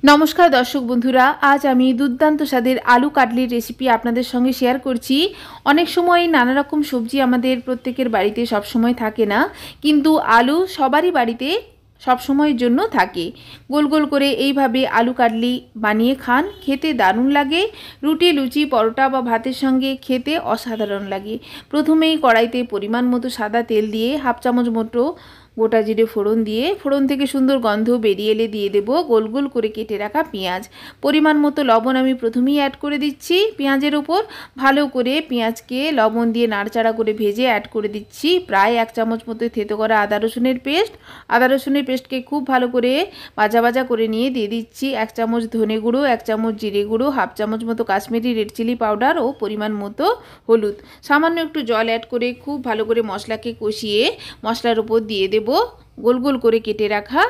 नमस्कार दर्शक बंधुरा आज आमी दुर्दान्त स्वादेर आलू काटलिर रेसिपि आपनादेर संगे शेयर करछि। अनेक समय नाना रकम सब्जी आमादेर प्रत्येकेर बाड़ीते सब समय थाके ना, किन्तु आलू सबारই बाड़ीते सब समয়ের জন্য থাকে। গোল গোল করে এইভাবে আলু কাটলি বানিয়ে খান, খেতে দারুণ লাগে। রুটি, লুচি, পরোটা বা ভাতের সঙ্গে খেতে অসাধারণ লাগে। প্রথমেই কড়াইতে পরিমাণ মতো সাদা তেল দিয়ে হাফ চামচ মতো গোটা জিরে ফোড়ন দিয়ে ফোড়ন থেকে সুন্দর গন্ধ বেরিয়ে এলে দিয়ে দেব গোল গোল করে কেটে রাখা পেঁয়াজ। পরিমাণ মতো লবণ আমি প্রথমেই অ্যাড করে দিচ্ছি পেঁয়াজের উপর। ভালো করে পেঁয়াজকে লবণ দিয়ে নাড়াচাড়া করে ভেজে অ্যাড করে দিচ্ছি প্রায় 1 চামচ মতো থেতো করা আদা রসুনের পেস্ট। আদা রসুনের পেস্টকে খুব ভালো করে ভাজা ভাজা করে নিয়ে দিয়ে দিচ্ছি 1 চামচ ধনে গুঁড়ো, 1 চামচ জিরে গুঁড়ো, হাফ চামচ মতো কাশ্মীরি রেড চিলি পাউডার ও পরিমাণ মতো হলুদ। সামান্য একটু জল অ্যাড করে খুব ভালো করে মশলাকে কষিয়ে মশলার উপর দিয়ে দেব গোল গোল করে কেটে রাখা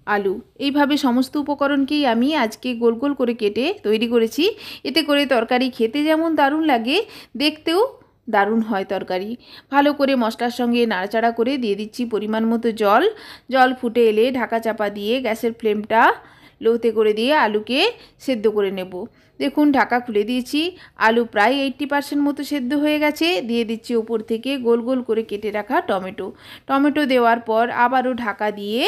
আলু। এইভাবে সমস্ত উপকরণকেই আমি আজকে গোল গোল করে কেটে তৈরি করেছি। এতে করে তরকারি খেতে যেমন দারুণ লাগে, দেখতেও দারুণ হয় তরকারি। ভালো করে মশলার সঙ্গে নাড়াচাড়া করে দিয়ে দিচ্ছি পরিমাণ মতো জল। জল ফুটে এলে ঢাকা চাপা দিয়ে গ্যাসের ফ্লেমটা লোতে করে দিয়ে আলুকে সেদ্ধ করে নেব। দেখুন ঢাকা খুলে দিয়েছি, আলু প্রায় 80% মতো সেদ্ধ হয়ে গেছে। দিয়ে দিচ্ছি উপর থেকে গোল গোল করে কেটে রাখা টমেটো। টমেটো দেওয়ার পর আবারও ঢাকা দিয়ে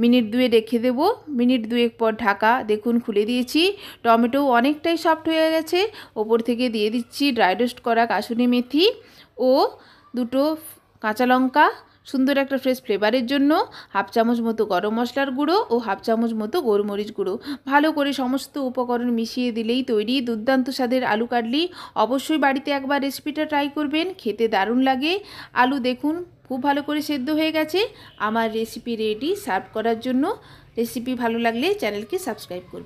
মিনিট 2 রেখে দেব। মিনিট 2 পর ঢাকা দেখুন খুলে দিয়েছি। টমেটো অনেকটাই সফট হয়ে গেছে। ওপর থেকে দিয়ে দিচ্ছি ড্রাই রোস্ট করা কাসুরি মেথি ও দুটো কাঁচা লঙ্কা সুন্দর একটা ফ্রেশ ফ্লেভারের জন্য, হাফ চামচ মতো গরম মশলার গুঁড়ো ও হাফ চামচ মতো গোলমরিচ গুঁড়ো। ভালো করে সমস্ত উপকরণ মিশিয়ে দিলেই তৈরি দুর্দান্ত স্বাদের আলু কাটলি। অবশ্যই বাড়িতে একবার রেসিপিটা ট্রাই করবেন, খেতে দারুণ লাগে। আলু দেখুন খুব ভালো করে সেদ্ধ হয়ে গেছে। আমার রেসিপি রেডি সার্ভ করার জন্য। রেসিপি ভালো লাগলে চ্যানেলকে সাবস্ক্রাইব করবেন।